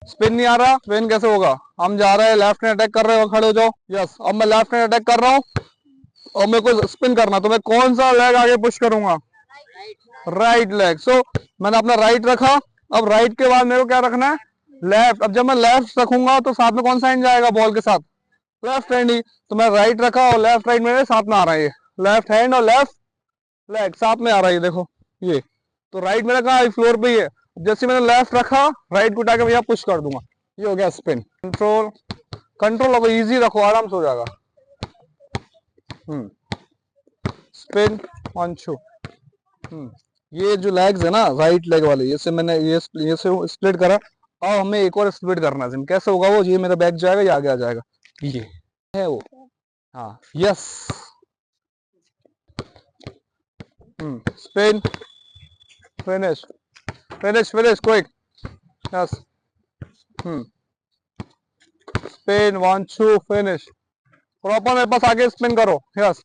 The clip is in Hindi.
स्पिन नहीं आ रहा, स्पिन कैसे होगा? हम जा रहे हैं लेफ्ट हैंड अटैक कर रहे हो, खड़े हो जाओ। यस, अब मैं लेफ्ट हैंड अटैक कर रहा हूँ और मेरे को स्पिन करना, तो मैं कौन सा लेग आगे पुश करूंगा? Right leg. सो मैंने अपना राइट रखा, अब राइट के बाद मेरे को क्या रखना है? लेफ्ट। अब जब मैं लेफ्ट रखूंगा तो साथ में कौन सा हैंड जाएगा बॉल के साथ? लेफ्ट हैंड ही। तो मैं राइट रखा और लेफ्ट राइट मेरे साथ में आ रहा है, ये लेफ्ट हैंड और लेफ्ट लेग साथ में आ रहा है, ये देखो ये। तो राइट मेरा कहाँ, फ्लोर पे ही है। जैसे मैंने लेफ्ट रखा, राइट को उठा के भैया पुश कर दूंगा, ये हो गया स्पिन। कंट्रोल, कंट्रोल रखो, इजी रखो, आराम से हो जाएगा। स्पिन 1 2। ये जो लेग्स है ना, राइट लेग वाले, ये से मैंने ये से स्प्लिट करा। और हमें एक और स्प्लिट करना है, कैसे होगा वो? ये मेरा बैक जाएगा, ये आगे आ जाएगा, ये है वो। हाँ, yes. Spin, finish, finish, finish, quick. Yes. Spin 1 2, finish. Proper मेरे पास आगे स्पिन करो। यस।